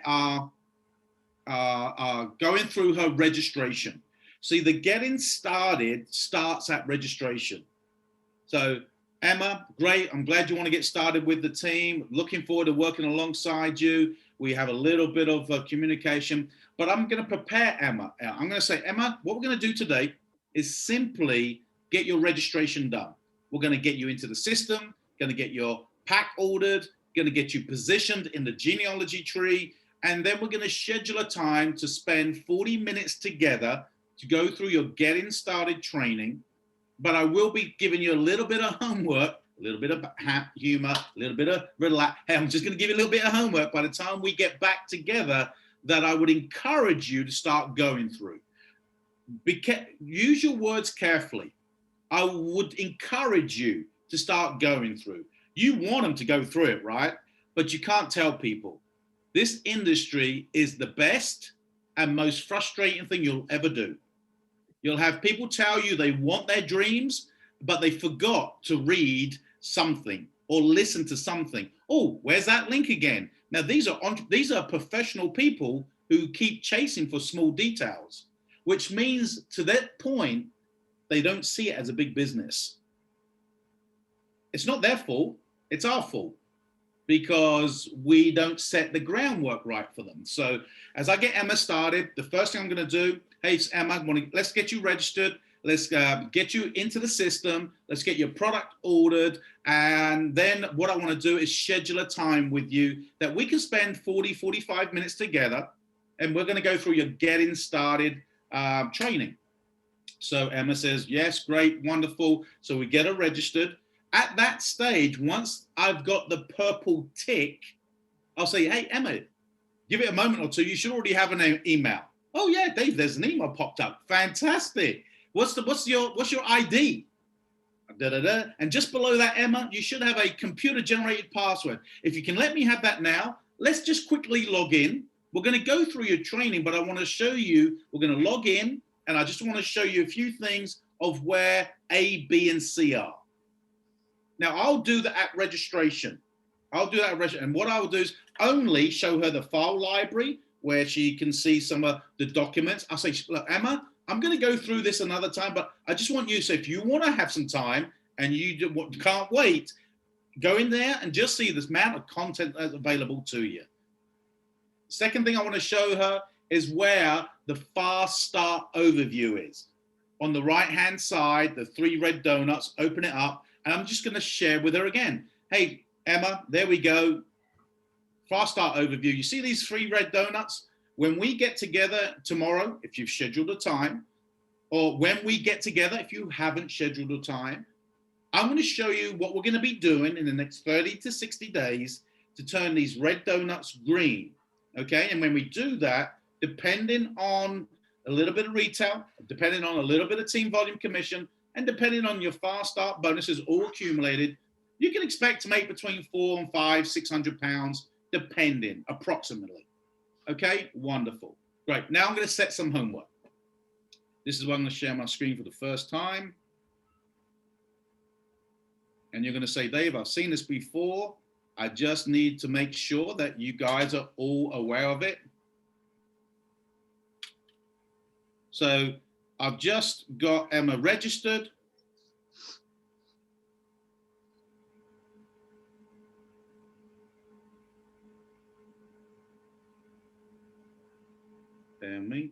are going through her registration. See, the getting started starts at registration. So, Emma, great. I'm glad you want to get started with the team. Looking forward to working alongside you. We have a little bit of communication, but I'm going to prepare Emma. I'm going to say, Emma, what we're going to do today is simply get your registration done. We're going to get you into the system, going to get your pack ordered, going to get you positioned in the genealogy tree, and then we're going to schedule a time to spend 40 minutes together to go through your getting started training. But I will be giving you a little bit of homework, a little bit of humor, a little bit of relax. Hey, I'm just going to give you a little bit of homework by the time we get back together that I would encourage you to start going through. Use your words carefully. I would encourage you to start going through. You want them to go through it, right? But you can't tell people. This industry is the best and most frustrating thing you'll ever do. You'll have people tell you they want their dreams, but they forgot to read something or listen to something. Oh, where's that link again? Now, these are professional people who keep chasing for small details, which means to that point, they don't see it as a big business. It's not their fault, it's our fault, because we don't set the groundwork right for them. So as I get Emma started, the first thing I'm going to do, hey, Emma, let's get you registered. Let's get you into the system. Let's get your product ordered. And then what I want to do is schedule a time with you that we can spend 40, 45 minutes together. And we're going to go through your getting started training. So Emma says, yes, great, wonderful. So we get her registered. At that stage, once I've got the purple tick, I'll say, hey, Emma, give it a moment or two. You should already have an email. Oh yeah, Dave, there's an email popped up. Fantastic. What's your ID? Da-da-da. And just below that, Emma, you should have a computer generated password. If you can let me have that now, let's just quickly log in. We're going to go through your training, but I want to show you, we're going to log in, and I just want to show you a few things of where A, B, and C are. Now, I'll do that at registration. And what I will do is only show her the file library where she can see some of the documents. I'll say, look, Emma, I'm going to go through this another time, but I just want you, so if you want to have some time and you can't wait, go in there and just see this amount of content that's available to you. Second thing I want to show her is where the fast start overview is. On the right-hand side, the 3 red donuts, open it up, and I'm just going to share with her again. Hey, Emma, there we go. Fast start overview. You see these 3 red donuts? When we get together tomorrow, if you've scheduled a time, or when we get together, if you haven't scheduled a time, I'm going to show you what we're going to be doing in the next 30 to 60 days to turn these red donuts green. Okay, and when we do that, depending on a little bit of retail, depending on a little bit of team volume commission, and depending on your fast start bonuses all accumulated, you can expect to make between 400 and 500, 600 pounds, depending, approximately. Okay, wonderful. Great. Now I'm going to set some homework. This is where I'm going to share my screen for the first time. And you're going to say, Dave, I've seen this before. I just need to make sure that you guys are all aware of it. So I've just got Emma registered. Bear me.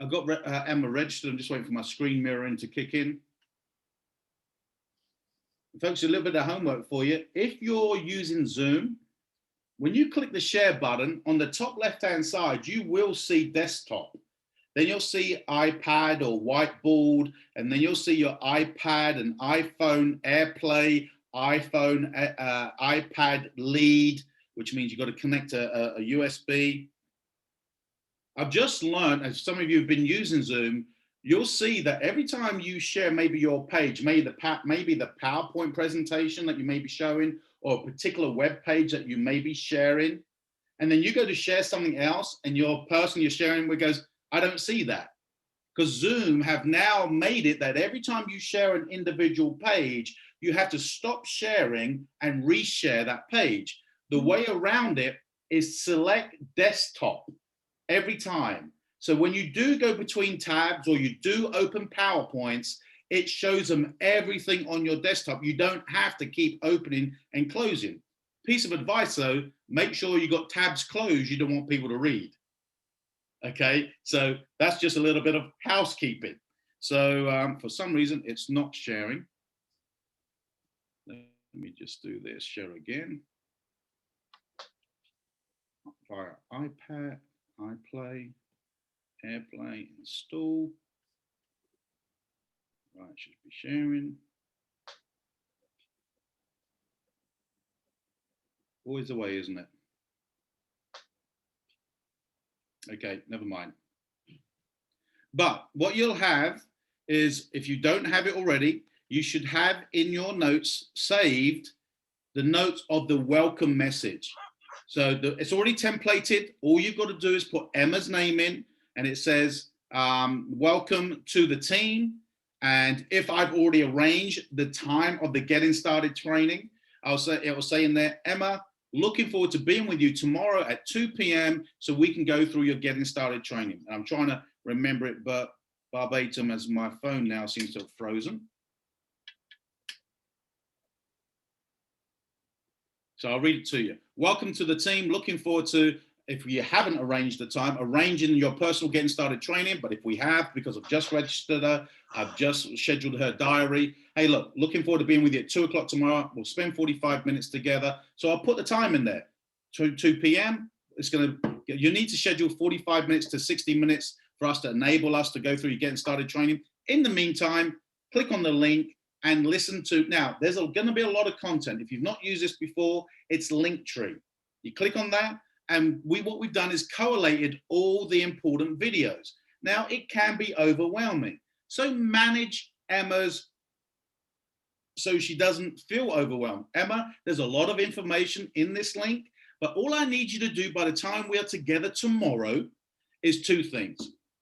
I've got Emma registered. I'm just waiting for my screen mirroring to kick in. Folks, a little bit of homework for you. If you're using Zoom, when you click the share button on the top left-hand side, you will see desktop. Then you'll see iPad or whiteboard, and then you'll see your iPad and iPhone AirPlay, iPhone, iPad lead, which means you've got to connect a USB. I've just learned, as some of you have been using Zoom, you'll see that every time you share maybe your page, maybe the PowerPoint presentation that you may be showing, or a particular web page that you may be sharing, and then you go to share something else, and your person you're sharing with goes, I don't see that. because Zoom have now made it that every time you share an individual page, you have to stop sharing and reshare that page. The way around it is select desktop every time. So when you do go between tabs or you do open PowerPoints, it shows them everything on your desktop. You don't have to keep opening and closing. Piece of advice though, make sure you got tabs closed. You don't want people to read. Okay, so that's just a little bit of housekeeping. So for some reason, it's not sharing. Let me just do this, share again. Via iPad, iPlay, AirPlay, install. Right, should be sharing. Always the way, isn't it? Okay, never mind. But what you'll have is, if you don't have it already, you should have in your notes saved the notes of the welcome message. So it's already templated. All you've got to do is put Emma's name in, and it says, welcome to the team. And if I've already arranged the time of the getting started training, it will say in there, Emma, looking forward to being with you tomorrow at 2 p.m. so we can go through your getting started training. And I'm trying to remember it, but verbatim, as my phone now seems to have frozen. So I'll read it to you. Welcome to the team. Looking forward to, if you haven't arranged the time, arranging your personal getting started training. But if we have, because I've just registered her, I've just scheduled her diary. Hey, look, looking forward to being with you at 2 o'clock tomorrow. We'll spend 45 minutes together. So I'll put the time in there, 2 p.m. You need to schedule 45 minutes to 60 minutes for us to enable us to go through your getting started training. In the meantime, click on the link and listen to, now there's going to be a lot of content. If you've not used this before, it's Linktree. You click on that, and what we've done is collated all the important videos. Now it can be overwhelming. So manage Emma's, so she doesn't feel overwhelmed. Emma, there's a lot of information in this link, but all I need you to do by the time we are together tomorrow is 2 things.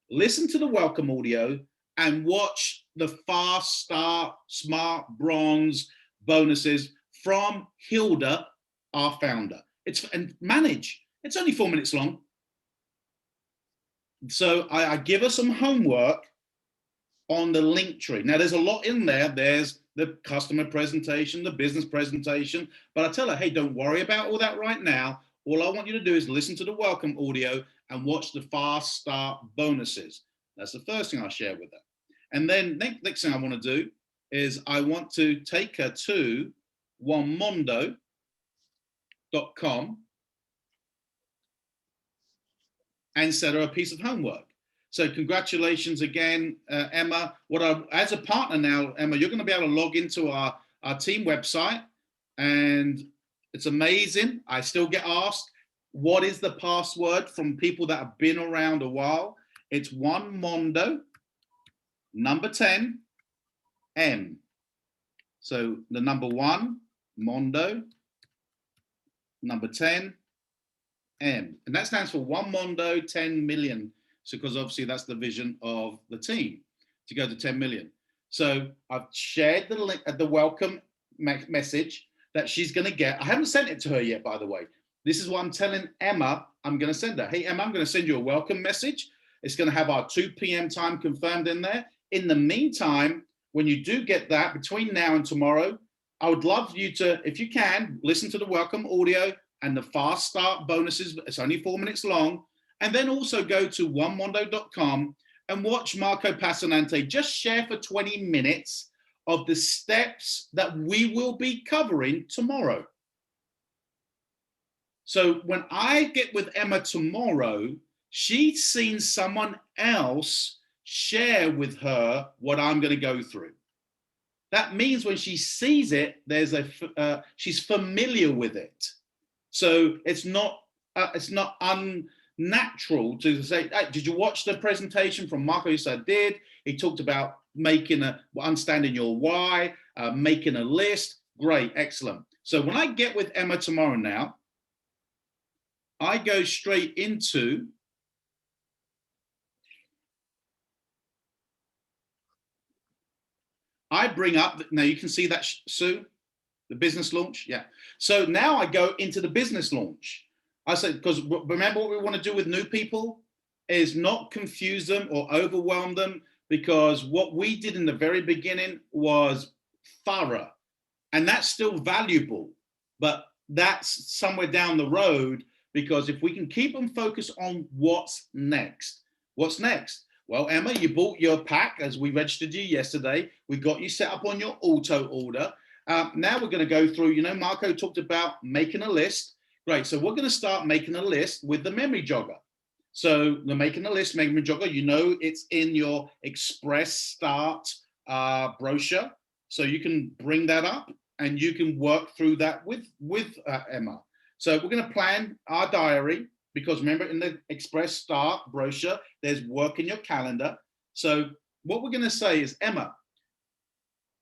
Listen to the welcome audio and watch the Fast Start Smart Bronze bonuses from Hilda, our founder. And manage. It's only 4 minutes long. So I give her some homework on the Linktree. Now there's a lot in there. There's the customer presentation, the business presentation, but I tell her, hey, don't worry about all that right now. All I want you to do is listen to the welcome audio and watch the Fast Start bonuses. That's the first thing I'll share with her. And then next thing I want to do is I want to take her to onemondo.com and set her a piece of homework. So congratulations again, Emma. As a partner now, Emma, you're going to be able to log into our team website, and it's amazing. I still get asked, what is the password from people that have been around a while? It's onemondo, number 10, M. So the number 1, Mondo, number 10, M. And that stands for One Mondo, 10 million. So because obviously that's the vision of the team, to go to 10 million. So I've shared the link at the welcome message that she's going to get. I haven't sent it to her yet, by the way. This is what I'm telling Emma I'm going to send her. Hey, Emma, I'm going to send you a welcome message. It's going to have our 2 p.m. time confirmed in there. In the meantime, when you do get that, between now and tomorrow, I would love you to, if you can, listen to the welcome audio and the Fast Start bonuses. It's only 4 minutes long. And then also go to onemondo.com and watch Marco Passanante just share for 20 minutes of the steps that we will be covering tomorrow. So when I get with Emma tomorrow, she's seen someone else share with her what I'm going to go through. That means when she sees it, she's familiar with it. So it's not unnatural to say, hey, did you watch the presentation from Marco? Yes, I did. He talked about understanding your why, making a list. Great, excellent. So when I get with Emma tomorrow now, I go straight into I bring up, now you can see that, Sue, the business launch. Yeah. So now I go into the business launch. I said, because remember what we want to do with new people is not confuse them or overwhelm them, because what we did in the very beginning was thorough, and that's still valuable, but that's somewhere down the road, because if we can keep them focused on what's next. What's next? Well, Emma, you bought your pack as we registered you yesterday. We got you set up on your auto order. Now we're going to go through, you know, Marco talked about making a list. Great. So we're going to start making a list with the memory jogger. So the making a list memory jogger, you know, it's in your Express Start brochure. So you can bring that up and you can work through that with Emma. So we're going to plan our diary, because remember in the Express Start brochure, there's work in your calendar. So what we're going to say is, Emma,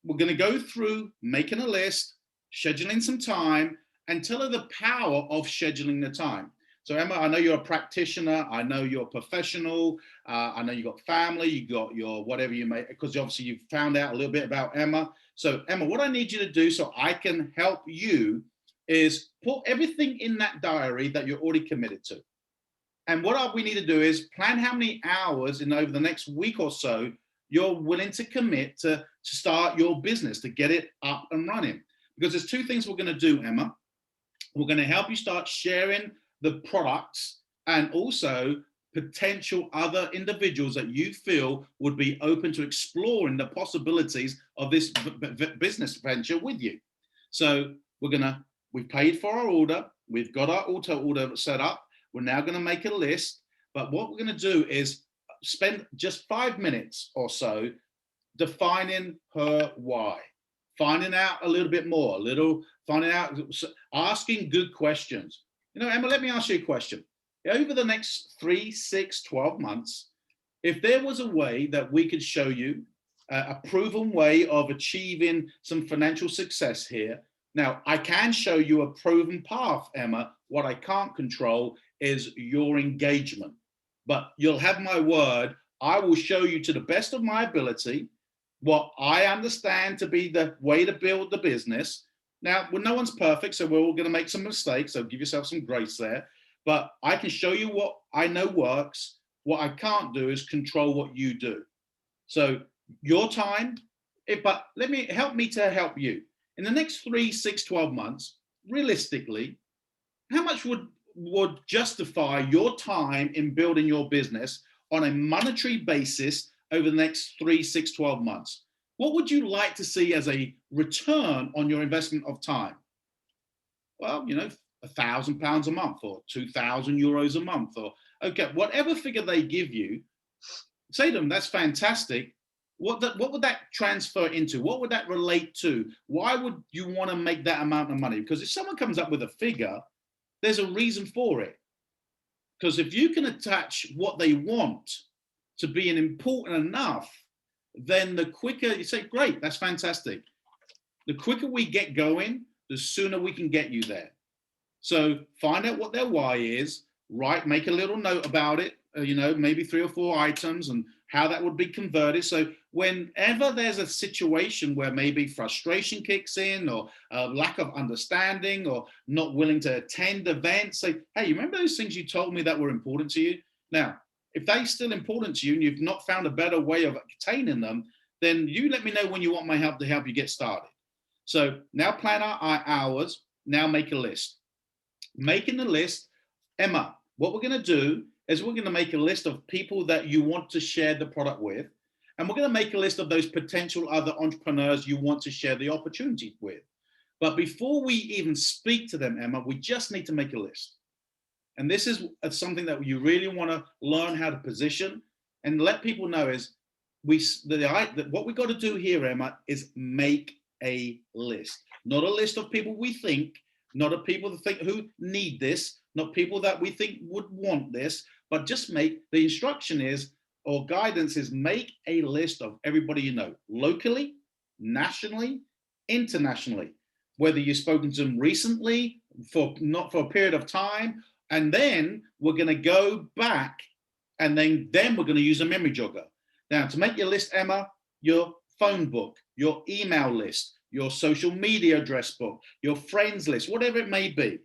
we're going to go through making a list, scheduling some time, and tell her the power of scheduling the time. So Emma, I know you're a practitioner. I know you're a professional. I know you got family, you got your whatever you may, because obviously you've found out a little bit about Emma. So Emma, what I need you to do so I can help you is put everything in that diary that you're already committed to. And what we need to do is plan how many hours in over the next week or so you're willing to commit to start your business, to get it up and running. Because there's two things we're going to do, Emma. We're going to help you start sharing the products, and also potential other individuals that you feel would be open to exploring the possibilities of this business venture with you. So we've paid for our order. We've got our auto order set up. We're now going to make a list. But what we're going to do is spend just 5 minutes or so defining her why, finding out a little bit more, finding out, asking good questions. You know, Emma, let me ask you a question. Over the next 3, 6, 12 months, if there was a way that we could show you a proven way of achieving some financial success here. Now, I can show you a proven path, Emma. What I can't control is your engagement. But you'll have my word, I will show you to the best of my ability what I understand to be the way to build the business. Now, well, no one's perfect, so we're all going to make some mistakes, so give yourself some grace there. But I can show you what I know works. What I can't do is control what you do. So your time, but help me to help you. In the next 3, 6, 12 months, realistically, how much would justify your time in building your business on a monetary basis over the next 3, 6, 12 months? What would you like to see as a return on your investment of time? Well, you know, £1,000 a month or 2,000 euros a month, or okay, whatever figure they give you, say to them, that's fantastic. What would that transfer into? What would that relate to? Why would you want to make that amount of money? Because if someone comes up with a figure, there's a reason for it. Because if you can attach what they want to being important enough, then the quicker you say, great, that's fantastic. The quicker we get going, the sooner we can get you there. So find out what their why is, make a little note about it, you know, maybe 3 or 4 items and how that would be converted. So whenever there's a situation where maybe frustration kicks in, or a lack of understanding, or not willing to attend events, say, hey, you remember those things you told me that were important to you? Now, if they're still important to you and you've not found a better way of attaining them, then you let me know when you want my help to help you get started. So now plan our hours, now make a list. Making the list, Emma, what we're going to do is we're going to make a list of people that you want to share the product with. And we're going to make a list of those potential other entrepreneurs you want to share the opportunity with. But before we even speak to them, Emma, we just need to make a list. And this is something that you really want to learn how to position and let people know is what we got to do here, Emma, is make a list. Not a list of people we think, not of people that think who need this, not people that we think would want this, but just the instruction is, or guidance is, make a list of everybody you know, locally, nationally, internationally, whether you've spoken to them recently, not for a period of time, and then we're going to go back, and then we're going to use a memory jogger. Now, to make your list, Emma, you're phone book, your email list, your social media address book, your friends list, whatever it may be.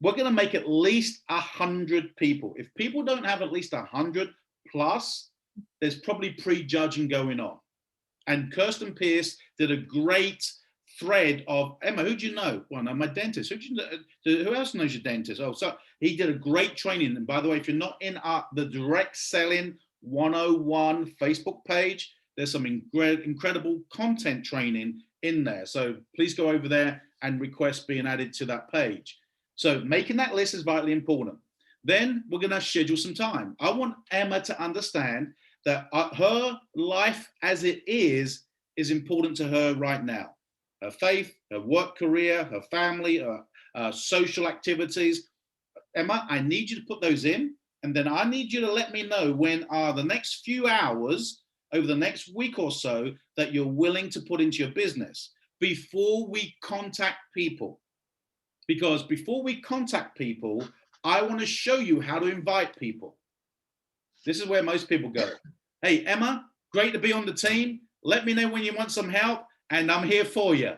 We're going to make at least 100 people. If people don't have at least 100 plus, there's probably prejudging going on. And Kirsten Pierce did a great thread of, Emma, who do you know? Well, no, my dentist. Who else knows your dentist? Oh, so he did a great training. And by the way, if you're not in the Direct Selling 101 Facebook page, there's some incredible content training in there. So please go over there and request being added to that page. So making that list is vitally important. Then we're going to schedule some time. I want Emma to understand that her life as it is important to her right now. Her faith, her work career, her family, her social activities. Emma, I need you to put those in. And then I need you to let me know when are the next few hours over the next week or so that you're willing to put into your business before we contact people. Because before we contact people, I want to show you how to invite people. This is where most people go. Hey, Emma, great to be on the team. Let me know when you want some help, and I'm here for you.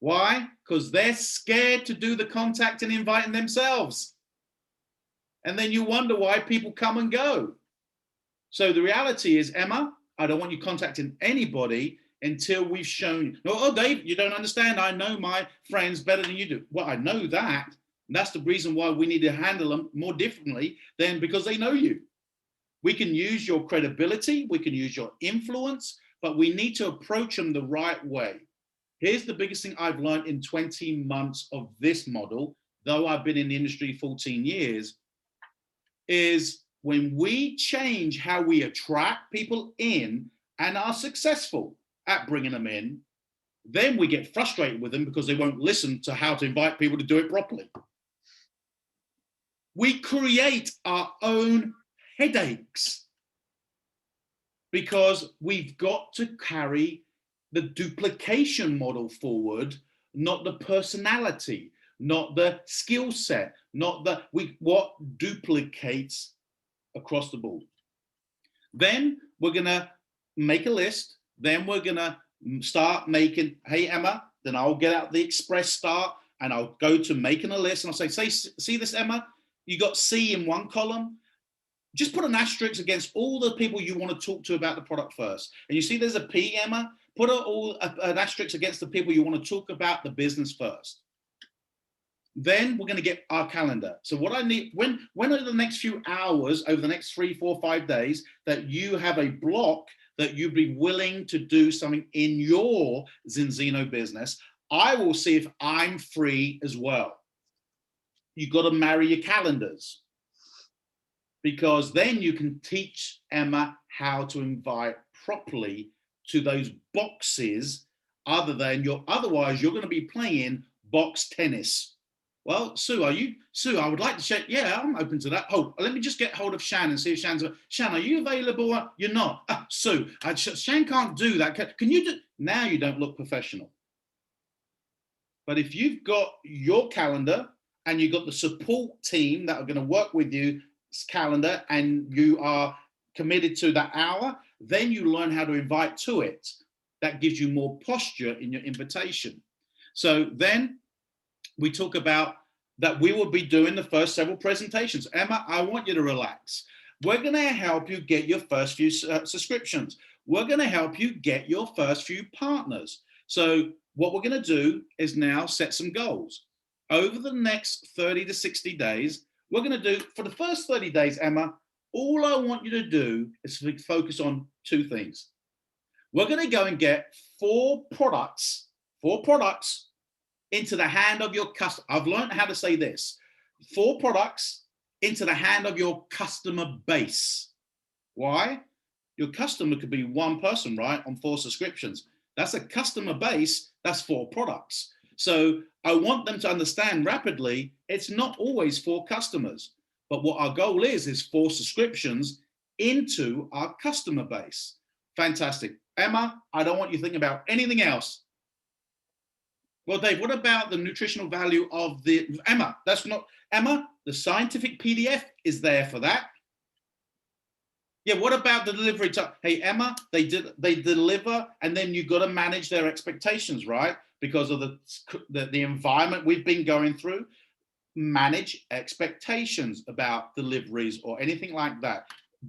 Why? Because they're scared to do the contact and inviting themselves. And then you wonder why people come and go. So the reality is, Emma, I don't want you contacting anybody until we've shown you. No, oh, Dave, you don't understand. I know my friends better than you do. Well, I know that. And that's the reason why we need to handle them more differently than because they know you. We can use your credibility. We can use your influence, but we need to approach them the right way. Here's the biggest thing I've learned in 20 months of this model, though I've been in the industry 14 years, is when we change how we attract people in and are successful at bringing them in, then we get frustrated with them because they won't listen to how to invite people to do it properly. We create our own headaches because we've got to carry the duplication model forward, not the personality, not the skill set, not what duplicates across the board. Then we're going to make a list. Then we're going to start making, hey, Emma, then I'll get out the express start and I'll go to making a list. And I'll say, see this, Emma? You got C in one column. Just put an asterisk against all the people you want to talk to about the product first. And you see there's a P, Emma? Put an asterisk against the people you want to talk about the business first. Then we're going to get our calendar. So what I need, when are the next few hours over the next 3, 4, 5 days that you have a block that you'd be willing to do something in your Zinzino business, I will see if I'm free as well. You've got to marry your calendars because then you can teach Emma how to invite properly to those boxes otherwise you're going to be playing box tennis. Well, Sue, Sue, I would like to check. Yeah, I'm open to that. Oh, let me just get hold of Shan and see if Shan's, Shan, are you available? You're not. Sue, Shan can't do that. Can you do, now you don't look professional. But if you've got your calendar and you've got the support team that are going to work with you calendar and you are committed to that hour, then you learn how to invite to it. That gives you more posture in your invitation. So then we talk about that we will be doing the first several presentations. Emma, I want you to relax. We're going to help you get your first few subscriptions. We're going to help you get your first few partners. So what we're going to do is now set some goals. Over the next 30 to 60 days, we're going to do, for the first 30 days, Emma, all I want you to do is focus on 2 things. We're going to go and get 4 products into the hand of your customer. I've learned how to say this. 4 products into the hand of your customer base. Why? Your customer could be 1 person, right, on 4 subscriptions. That's a customer base, that's 4 products. So I want them to understand rapidly, it's not always 4 customers, but what our goal is 4 subscriptions into our customer base. Fantastic. Emma, I don't want you thinking about anything else. Well, Dave, what about the nutritional value of the, Emma, that's not, Emma, the scientific PDF is there for that. Yeah, what about the delivery time? Hey, Emma, they deliver, and then you got to manage their expectations, right? Because of the environment we've been going through. Manage expectations about deliveries or anything like that.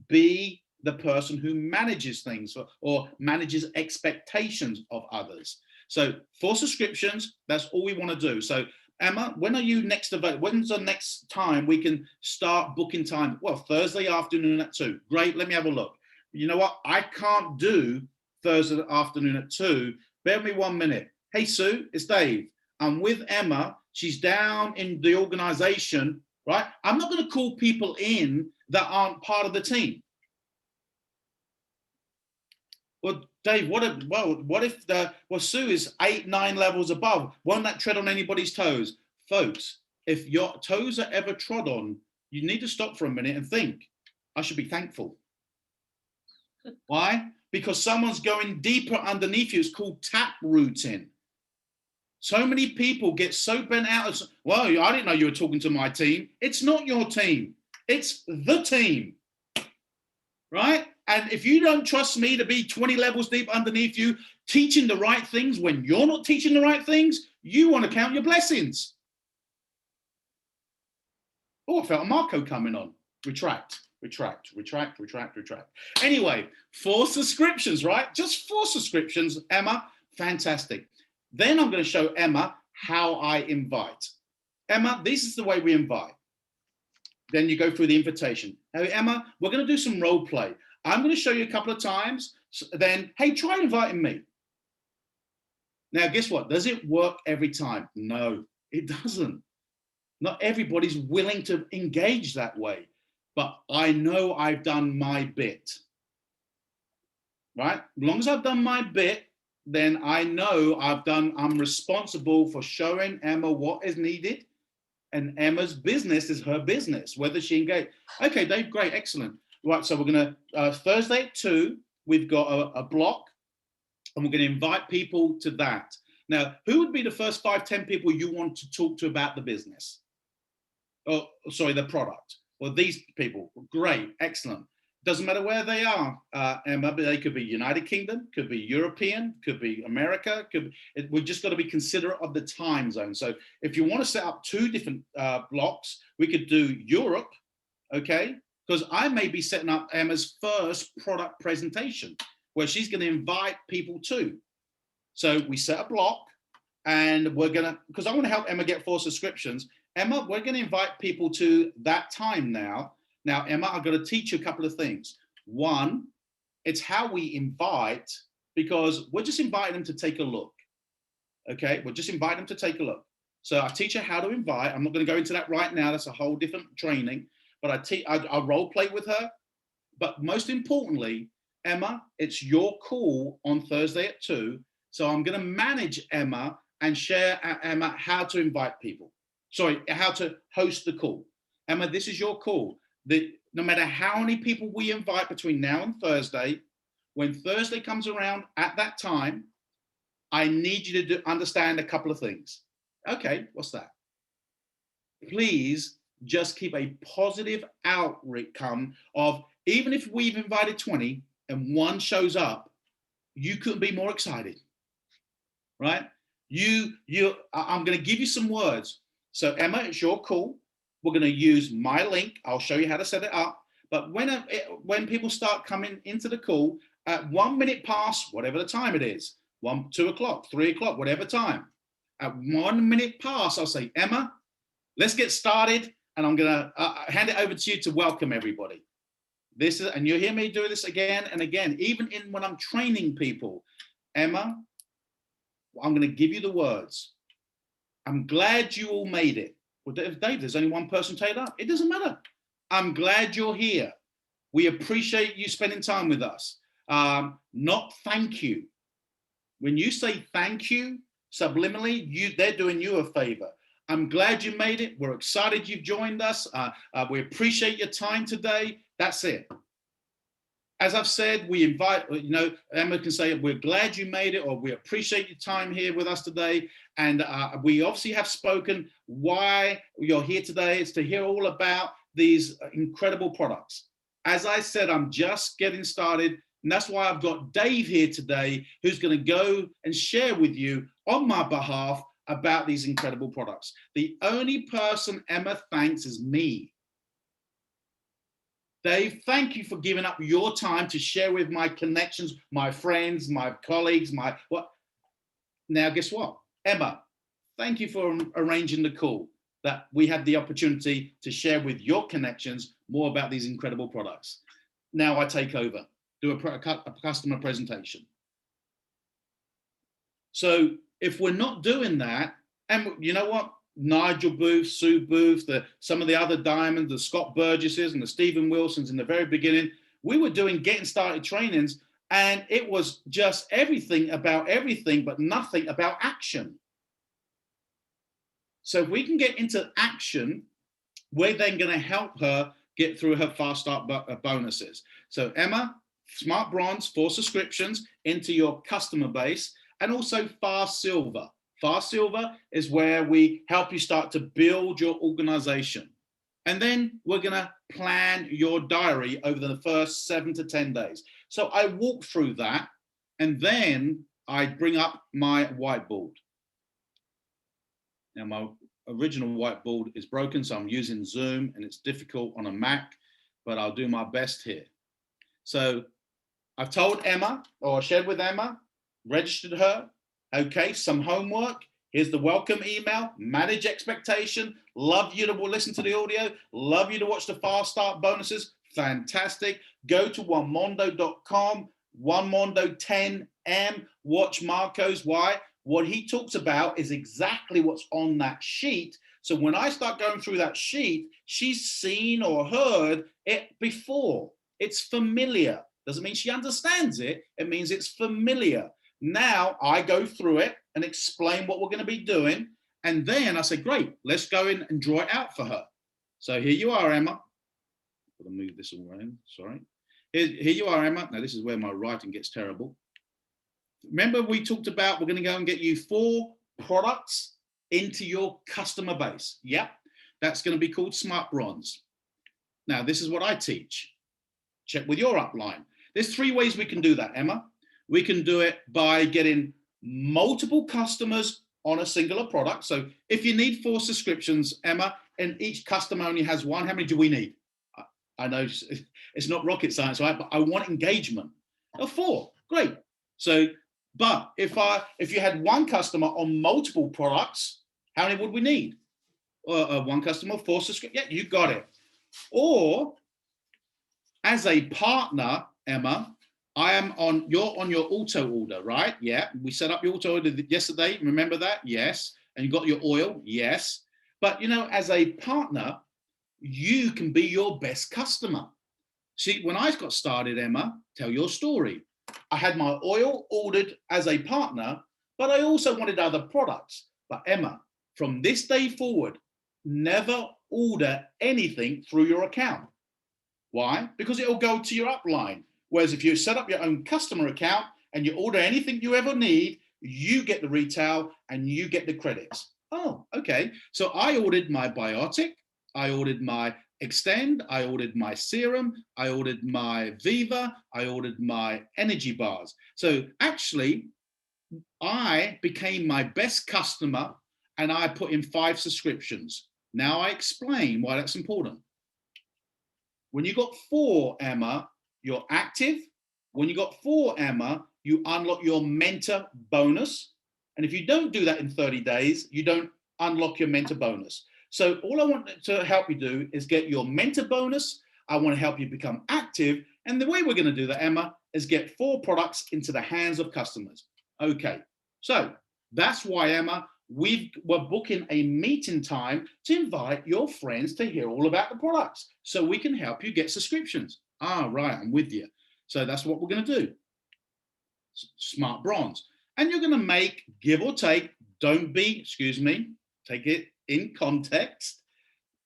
Be the person who manages things or manages expectations of others. So for subscriptions, that's all we want to do. So Emma, when are you next available? When's the next time we can start booking time? Well, Thursday afternoon at 2. Great, let me have a look. You know what? I can't do Thursday afternoon at 2. Bear with me 1 minute. Hey, Sue, it's Dave. I'm with Emma. She's down in the organization, right? I'm not going to call people in that aren't part of the team. Well, Dave, what if Sue is 8, 9 levels above? Won't that tread on anybody's toes? Folks, if your toes are ever trod on, you need to stop for a minute and think, I should be thankful. Why? Because someone's going deeper underneath you. It's called tap rooting. So many people get so bent out of, well, I didn't know you were talking to my team. It's not your team. It's the team, right? And if you don't trust me to be 20 levels deep underneath you, teaching the right things when you're not teaching the right things, you want to count your blessings. Oh, I felt a Marco coming on. Retract. Anyway, 4 subscriptions, right? Just 4 subscriptions, Emma. Fantastic. Then I'm going to show Emma how I invite. Emma, this is the way we invite. Then you go through the invitation. Hey, Emma, we're going to do some role play. I'm going to show you a couple of times. Then, hey, try inviting me. Now, guess what? Does it work every time? No, it doesn't. Not everybody's willing to engage that way. But I know I've done my bit. Right? As long as I've done my bit, then I know I'm responsible for showing Emma what is needed, and Emma's business is her business, whether she engage. Okay, Dave, great, excellent. Right, so we're gonna, Thursday at 2, we've got a block, and we're gonna invite people to that. Now, who would be the first 5, 10 people you want to talk to about the business? Oh, sorry, the product. Well, these people, great, excellent. Doesn't matter where they are, Emma, but they could be United Kingdom, could be European, could be America, we've just got to be considerate of the time zone. So if you want to set up 2 different blocks, we could do Europe, okay? Because I may be setting up Emma's first product presentation where she's going to invite people to. So we set a block, and we're going to, because I want to help Emma get 4 subscriptions. Emma, we're going to invite people to that time now. Now, Emma, I've got to teach you a couple of things. One, it's how we invite, because we're just inviting them to take a look. Okay, we're just inviting them to take a look. So I teach her how to invite. I'm not going to go into that right now. That's a whole different training. But I role play with her. But most importantly, Emma, it's your call on Thursday at 2. So I'm going to manage Emma and share Emma how to invite people. Sorry, how to host the call. Emma, this is your call. No matter how many people we invite between now and Thursday, when Thursday comes around at that time, I need you to understand a couple of things. Okay, what's that? Please just keep a positive outcome of, even if we've invited 20 and 1 shows up, you couldn't be more excited, right? I'm going to give you some words. So Emma, it's your call. We're going to use my link. I'll show you how to set it up. But when people start coming into the call, at 1 minute past, whatever the time it is, 1, 2 o'clock, 3 o'clock, whatever time, at 1 minute past, I'll say, Emma, let's get started. And I'm going to hand it over to you to welcome everybody. And you'll hear me do this again and again, even when I'm training people. Emma, I'm going to give you the words. I'm glad you all made it. Well, Dave, there's only 1 person take up. It doesn't matter. I'm glad you're here. We appreciate you spending time with us. Not thank you. When you say thank you, subliminally, they're doing you a favor. I'm glad you made it. We're excited you've joined us. We appreciate your time today. That's it. As I've said, we invite, Emma can say, we're glad you made it, or we appreciate your time here with us today. And we obviously have spoken why you're here today. It's to hear all about these incredible products. As I said, I'm just getting started. And that's why I've got Dave here today, who's going to go and share with you on my behalf about these incredible products. The only person Emma thanks is me. Dave, thank you for giving up your time to share with my connections, my friends, my colleagues, my what. Now, guess what? Emma, thank you for arranging the call that we had the opportunity to share with your connections more about these incredible products. Now I take over, do a customer presentation. So if we're not doing that, and you know what? Nigel Booth, Sue Booth, some of the other diamonds, the Scott Burgesses and the Stephen Wilsons in the very beginning, we were doing getting started trainings, and it was just everything about everything, but nothing about action. So if we can get into action, we're then going to help her get through her fast start bonuses. So Emma, Smart Bronze for subscriptions into your customer base, and also Fast Silver. Fast Silver is where we help you start to build your organization. And then we're going to plan your diary over the first 7 to 10 days. So I walk through that, and then I bring up my whiteboard. Now, my original whiteboard is broken, so I'm using Zoom, and it's difficult on a Mac, but I'll do my best here. So I've told Emma, or shared with Emma, registered her. Okay, some homework. Here's the welcome email, manage expectation. Love you to listen to the audio. Love you to watch the fast start bonuses. Fantastic. Go to onemondo.com, onemondo 10M, watch Marco's. Why? What he talks about is exactly what's on that sheet. So when I start going through that sheet, she's seen or heard it before. It's familiar. Doesn't mean she understands it. It means it's familiar. Now I go through it and explain what we're going to be doing. And then I say, great, let's go in and draw it out for her. So here you are, Emma. I'm going to move this all around. Sorry. Here you are, Emma. Now this is where my writing gets terrible. Remember we talked about we're going to go and get you 4 products into your customer base. Yep. That's going to be called Smart Bronze. Now, this is what I teach. Check with your upline. There's 3 ways we can do that, Emma. We can do it by getting multiple customers on a singular product. So if you need 4 subscriptions, Emma, and each customer only has 1, how many do we need? I know it's not rocket science, right? But I want engagement. 4, great. So, but if you had 1 customer on multiple products, how many would we need? 1 customer, 4 subscriptions. Yeah, you got it. Or as a partner, Emma, you're on your auto order, right? Yeah, we set up your auto order yesterday. Remember that? Yes. And you got your oil? Yes. But you know, as a partner, you can be your best customer. See, when I got started, Emma, tell your story. I had my oil ordered as a partner, but I also wanted other products. But Emma, from this day forward, never order anything through your account. Why? Because it will go to your upline. Whereas if you set up your own customer account and you order anything you ever need, you get the retail and you get the credits. Oh, okay. So I ordered my biotic, I ordered my Extend, I ordered my serum, I ordered my Viva, I ordered my energy bars. So actually, I became my best customer and I put in 5 subscriptions. Now I explain why that's important. When you got 4, Emma, you're active. When you got 4, Emma, you unlock your mentor bonus. And if you don't do that in 30 days, you don't unlock your mentor bonus. So all I want to help you do is get your mentor bonus. I want to help you become active. And the way we're going to do that, Emma, is get 4 products into the hands of customers. Okay, so that's why, Emma, we're booking a meeting time to invite your friends to hear all about the products so we can help you get subscriptions. Ah, right, I'm with you. So that's what we're going to do. Smart Bronze. And you're going to make, give or take, don't be, excuse me, take it in context.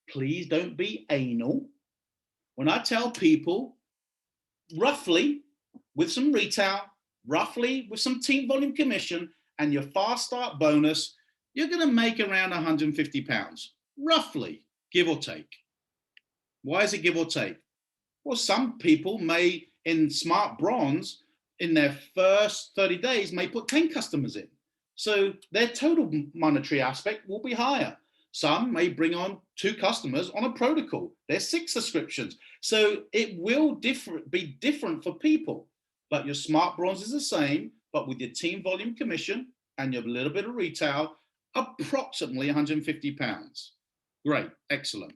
Please don't be anal. When I tell people, roughly, with some retail, roughly with some team volume commission and your fast start bonus, you're going to make around £150, roughly, give or take. Why is it give or take? Well, some people may, in Smart Bronze, in their first 30 days, may put 10 customers in. So their total monetary aspect will be higher. Some may bring on 2 customers on a protocol. There's 6 subscriptions. So it will be different for people. But your Smart Bronze is the same, but with your team volume commission and your little bit of retail, approximately £150. Great, excellent.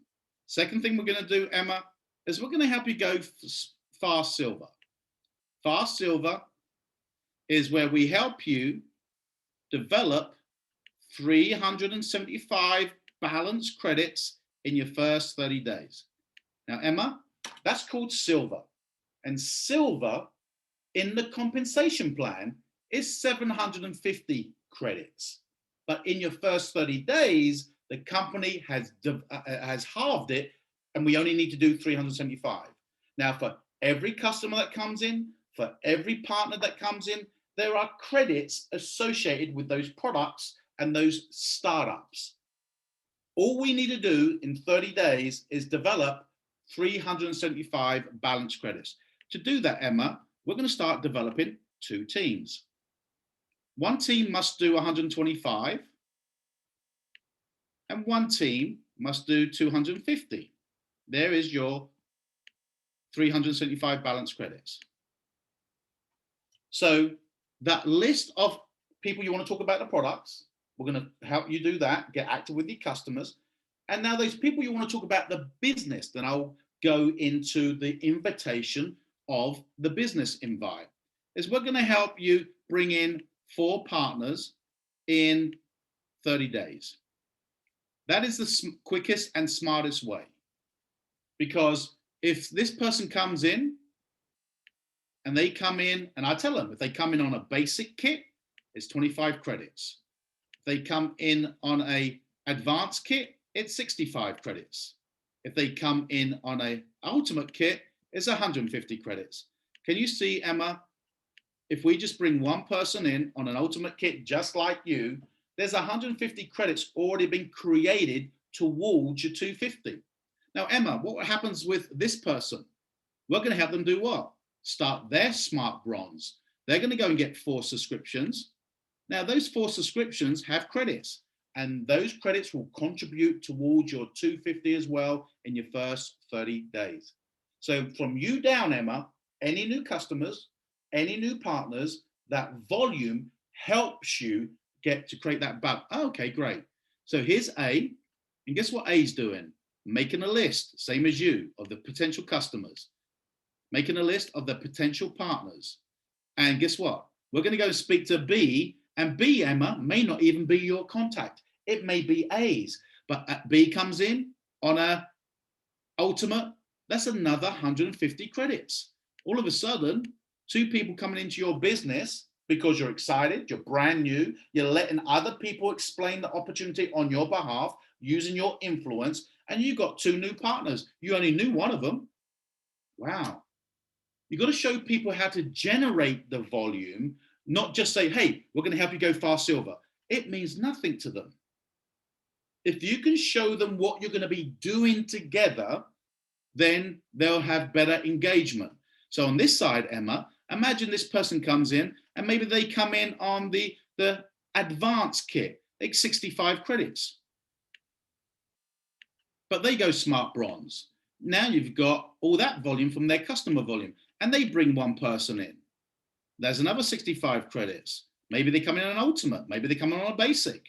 Second thing we're going to do, Emma, is we're going to help you go Fast Silver. Fast Silver is where we help you develop 375 balance credits in your first 30 days. Now, Emma, that's called Silver. And Silver in the compensation plan is 750 credits. But in your first 30 days, the company has halved it, and we only need to do 375. Now, for every customer that comes in, for every partner that comes in, there are credits associated with those products and those startups. All we need to do in 30 days is develop 375 balance credits. To do that, Emma, we're going to start developing 2 teams. One team must do 125, and one team must do 250. There is your 375 balance credits. So that list of people you want to talk about the products, we're going to help you do that, get active with your customers. And now those people you want to talk about the business, then I'll go into the invitation of the business invite. Is we're going to help you bring in 4 partners in 30 days. That is the quickest and smartest way. Because if this person comes in and they come in, and I tell them, if they come in on a basic kit, it's 25 credits. If they come in on a advanced kit, it's 65 credits. If they come in on a ultimate kit, it's 150 credits. Can you see, Emma, if we just bring one person in on an ultimate kit just like you, there's 150 credits already been created towards your 250. Now, Emma, what happens with this person? We're going to have them do what? Start their Smart Bronze. They're going to go and get 4 subscriptions. Now, those 4 subscriptions have credits, and those credits will contribute towards your 250 as well in your first 30 days. So from you down, Emma, any new customers, any new partners, that volume helps you get to create that bug. Oh, okay, great. So here's A, and guess what A's doing? Making a list, same as you, of the potential customers, making a list of the potential partners. And guess what? We're going to go speak to B, and B, Emma, may not even be your contact. It may be A's, but B comes in on a ultimate, that's another 150 credits. All of a sudden, 2 people coming into your business because you're excited, you're brand new, you're letting other people explain the opportunity on your behalf, using your influence, and you got 2 new partners. You only knew one of them. Wow. You've got to show people how to generate the volume, not just say, hey, we're going to help you go Fast Silver. It means nothing to them. If you can show them what you're going to be doing together, then they'll have better engagement. So on this side, Emma, imagine this person comes in and maybe they come in on the advanced kit, like 65 credits. But they go Smart Bronze. Now you've got all that volume from their customer volume, and they bring one person in. There's another 65 credits. Maybe they come in on an ultimate, maybe they come in on a basic.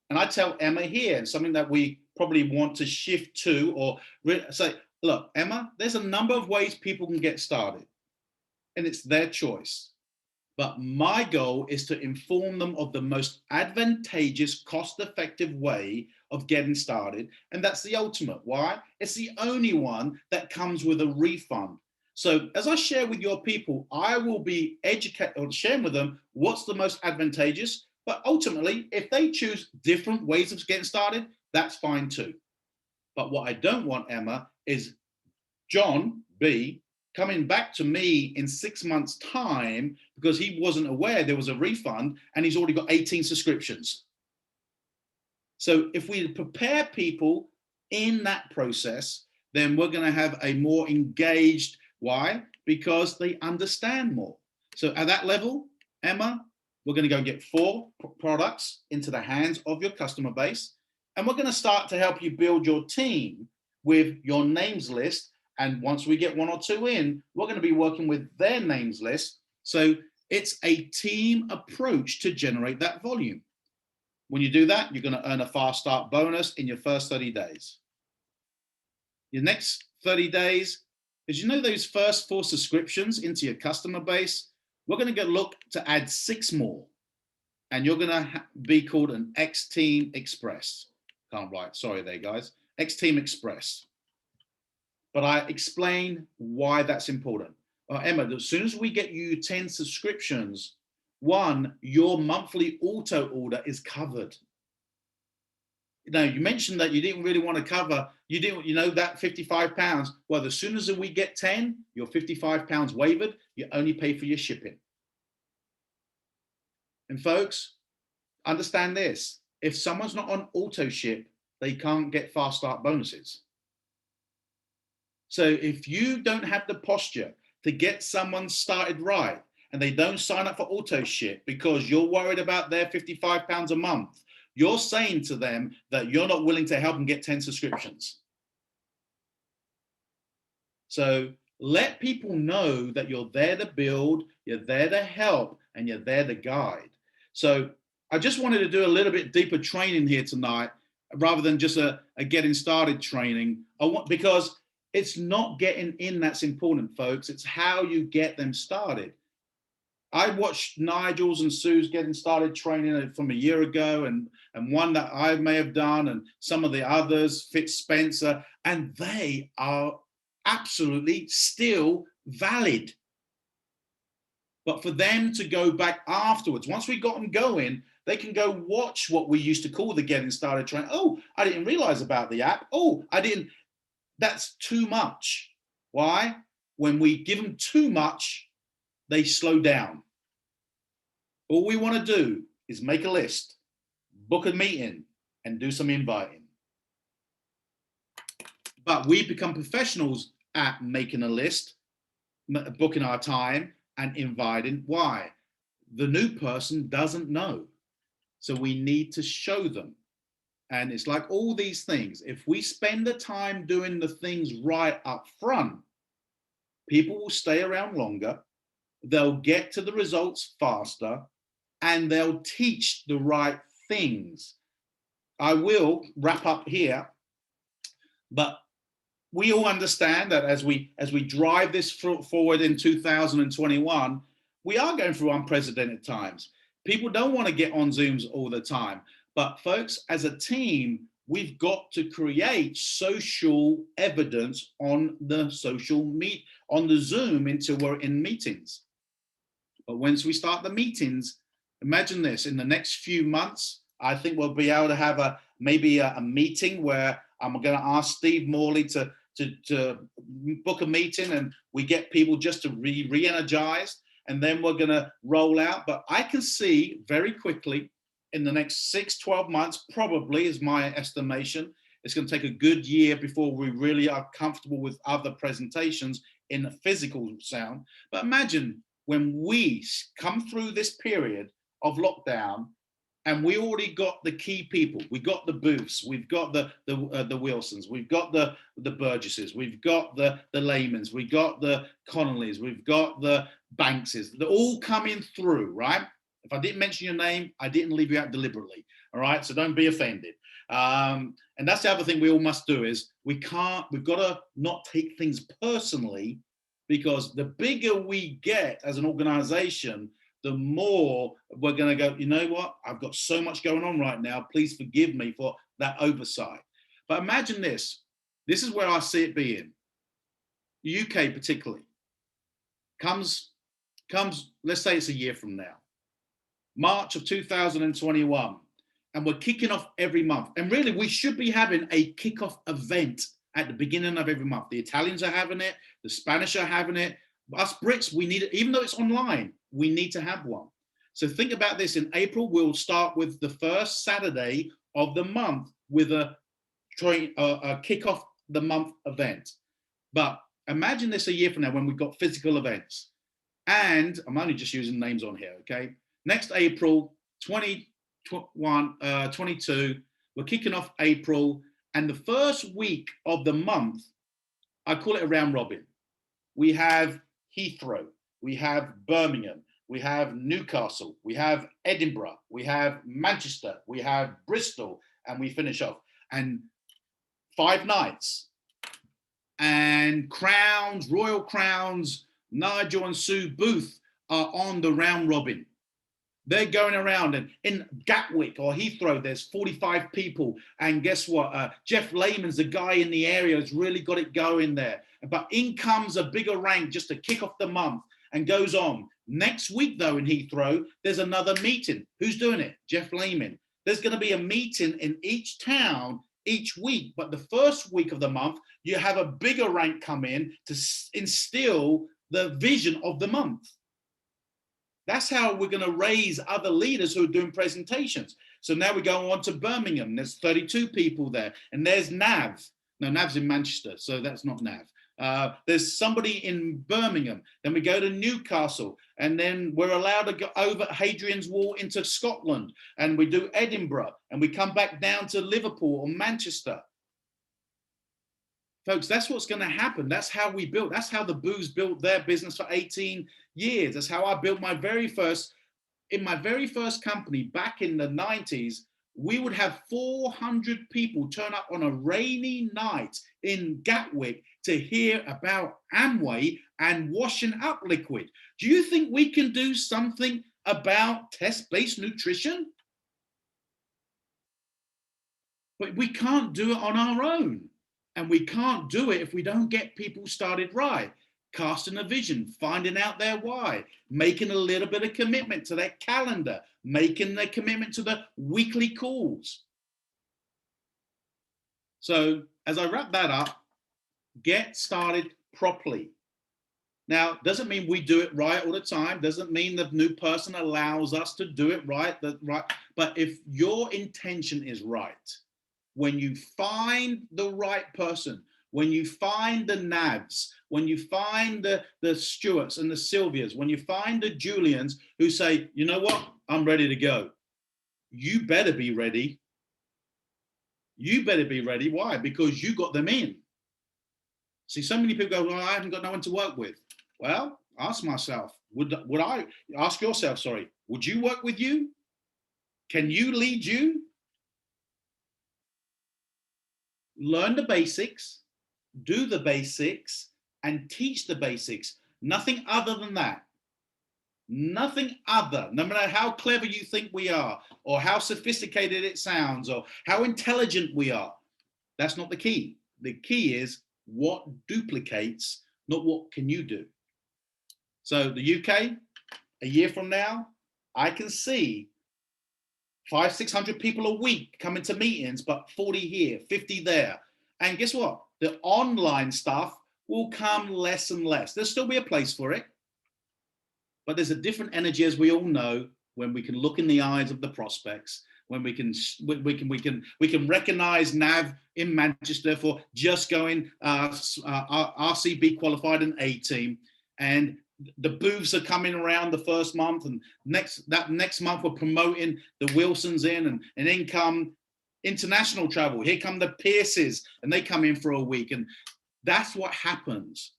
And I tell Emma here, and something that we probably want to shift to, or say, look, Emma, there's a number of ways people can get started, and it's their choice. But my goal is to inform them of the most advantageous, cost-effective way of getting started. And that's the ultimate. Why? It's the only one that comes with a refund. So as I share with your people, I will be sharing with them what's the most advantageous. But ultimately, if they choose different ways of getting started, that's fine too. But what I don't want, Emma, is John B coming back to me in 6 months' time because he wasn't aware there was a refund and he's already got 18 subscriptions. So if we prepare people in that process, then we're going to have a more engaged. Why? Because they understand more. So at that level, Emma, we're going to go and get 4 products into the hands of your customer base. And we're going to start to help you build your team with your names list. And once we get 1 or 2 in, we're going to be working with their names list. So it's a team approach to generate that volume. When you do that, you're going to earn a fast start bonus in your first 30 days. Your next 30 days is, you know, those first 4 subscriptions into your customer base, we're going to look to add 6 more. And you're going to be called an X-Team Express. Can't write, sorry there, guys. X-Team Express. But I explain why that's important. Emma, as soon as we get you 10 subscriptions, 1, your monthly auto order is covered. Now, you mentioned that you didn't really want to cover, that £55. Well, as soon as we get 10, your £55 waived, you only pay for your shipping. And folks, understand this. If someone's not on auto ship, they can't get fast start bonuses. So if you don't have the posture to get someone started right, and they don't sign up for auto ship because you're worried about their £55 a month, you're saying to them that you're not willing to help them get 10 subscriptions. So let people know that you're there to build, you're there to help, and you're there to guide. So I just wanted to do a little bit deeper training here tonight, rather than just a getting started training. Because it's not getting in that's important, folks. It's how you get them started. I watched Nigel's and Sue's getting started training from a year ago, and one that I may have done, and some of the others, Fitz Spencer, and they are absolutely still valid. But for them to go back afterwards, once we got them going, they can go watch what we used to call the getting started training. Oh, I didn't realize about the app. Oh, I didn't. That's too much. Why? When we give them too much, they slow down. All we want to do is make a list, book a meeting, and do some inviting. But we become professionals at making a list, booking our time, and inviting. Why? The new person doesn't know. So we need to show them. And it's like all these things. If we spend the time doing the things right up front, people will stay around longer, they'll get to the results faster, and they'll teach the right things. I will wrap up here, but we all understand that as we drive this forward in 2021, we are going through unprecedented times. People don't want to get on Zooms all the time. But folks, as a team, we've got to create social evidence on the on the Zoom until we're in meetings. But once we start the meetings, imagine this, in the next few months, I think we'll be able to have maybe a meeting where I'm going to ask Steve Morley to book a meeting, and we get people just to re-energize, and then we're going to roll out. But I can see very quickly in the next 6-12 months, probably is my estimation, it's going to take a good year before we really are comfortable with other presentations in a physical sound. But imagine when we come through this period of lockdown, and we already got the key people. We got the Booths, we've got the Wilsons, we've got the Burgesses, we've got the Laymans, we've got the Connollys, we've got the Bankses. They're all coming through, right? If I didn't mention your name, I didn't leave you out deliberately, all right? So don't be offended. And that's the other thing we all must do is we've got to not take things personally, because the bigger we get as an organization, the more we're going to go, you know what? I've got so much going on right now. Please forgive me for that oversight. But imagine this. This is where I see it being. The UK particularly comes, let's say it's a year from now, March of 2021, and we're kicking off every month. And really, we should be having a kickoff event at the beginning of every month. The Italians are having it. The Spanish are having it. Us Brits, we need it, even though it's online, we need to have one. So think about this. In April, we'll start with the first Saturday of the month with a kickoff the month event. But imagine this a year from now when we've got physical events. And I'm only just using names on here, okay? Next April 22, we're kicking off April. And the first week of the month, I call it a round robin. We have Heathrow, we have Birmingham, we have Newcastle, we have Edinburgh, we have Manchester, we have Bristol, and we finish off. And 5 nights. And Crowns, Royal Crowns, Nigel and Sue Booth are on the round robin. They're going around, and in Gatwick or Heathrow, there's 45 people. And guess what? Jeff Lehman's the guy in the area who's really got it going there. But in comes a bigger rank just to kick off the month and goes on. Next week, though, in Heathrow, there's another meeting. Who's doing it? Jeff Lehman. There's going to be a meeting in each town each week. But the first week of the month, you have a bigger rank come in to instill the vision of the month. That's how we're going to raise other leaders who are doing presentations. So now we go on to Birmingham. There's 32 people there. And there's Nav. No, Nav's in Manchester, so that's not Nav. There's somebody in Birmingham. Then we go to Newcastle. And then we're allowed to go over Hadrian's Wall into Scotland. And we do Edinburgh. And we come back down to Liverpool or Manchester. Folks, that's what's going to happen. That's how we built. That's how the Boos built their business for 18 years. That's how I built my very first company back in the 90s. We would have 400 people turn up on a rainy night in Gatwick to hear about Amway and washing up liquid. Do you think we can do something about test-based nutrition? But we can't do it on our own. And we can't do it if we don't get people started right. Casting a vision, finding out their why, making a little bit of commitment to their calendar, making their commitment to the weekly calls. So as I wrap that up, get started properly. Now, doesn't mean we do it right all the time. Doesn't mean the new person allows us to do it right. But if your intention is right, when you find the right person, when you find the Navs, when you find the Stuarts and the Sylvias, when you find the Julians who say, you know what, I'm ready to go. You better be ready. You better be ready. Why? Because you got them in. See, so many people go, well, I haven't got no one to work with. Well, ask yourself, would you work with you? Can you lead you? Learn the basics, do the basics, and teach the basics. Nothing other than that. Nothing other. No matter how clever you think we are, or how sophisticated it sounds, or how intelligent we are. That's not the key. The key is what duplicates, not what can you do. So the UK, a year from now, I can see 500-600 people a week coming to meetings, but 40 here, 50 there. And guess what? The online stuff will come less and less. There'll still be a place for it, but there's a different energy, as we all know, when we can look in the eyes of the prospects, when we can recognize Nav in Manchester for just going RCB qualified in A team, and the booths are coming around the first month, and next month we're promoting the Wilsons and in come international travel. Here come the Pierces, and they come in for a week, and that's what happens.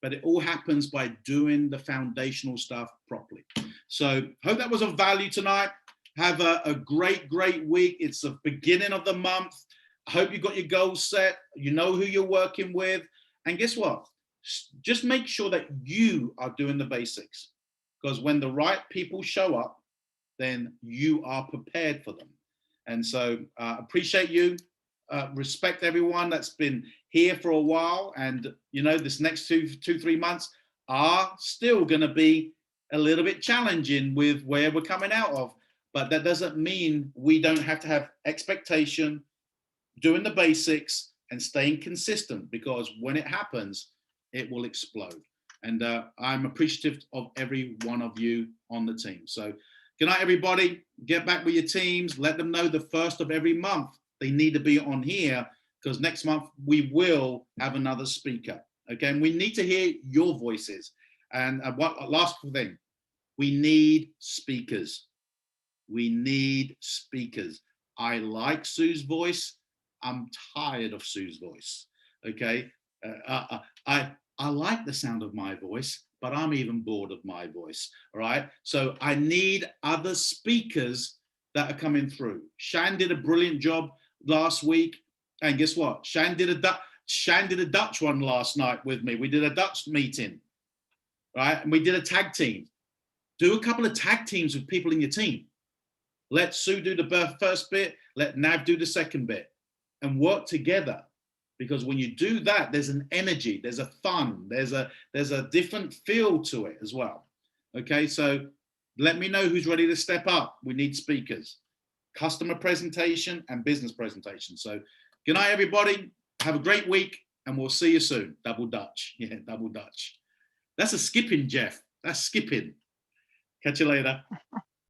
But it all happens by doing the foundational stuff properly. So hope that was of value tonight. Have a great week. It's the beginning of the month. I hope you got your goals set. You know who you're working with, and guess what? Just make sure that you are doing the basics, because when the right people show up, then you are prepared for them. And so appreciate you, respect everyone that's been here for a while. And, you know, this next 3 months are still going to be a little bit challenging with where we're coming out of. But that doesn't mean we don't have to have expectation, doing the basics and staying consistent, because when it happens, it will explode. And I'm appreciative of every one of you on the team. So good night, everybody. Get back with your teams. Let them know the first of every month they need to be on here, because next month we will have another speaker. Okay, and we need to hear your voices. And last thing, we need speakers. We need speakers. I like Sue's voice. I'm tired of Sue's voice. Okay, I like the sound of my voice, but I'm even bored of my voice. All right, so I need other speakers that are coming through. Shan did a brilliant job last week, and guess what? Shan did a Dutch one last night with me. We did a Dutch meeting, right? And we did a tag team. Do a couple of tag teams with people in your team. Let Sue do the first bit, let Nav do the second bit, and work together. Because when you do that, there's an energy, there's a fun, there's a different feel to it as well. Okay, so let me know who's ready to step up. We need speakers, customer presentation and business presentation. So good night, everybody. Have a great week, and we'll see you soon. Double Dutch. Yeah, double Dutch. That's a skipping, Jeff. That's skipping. Catch you later.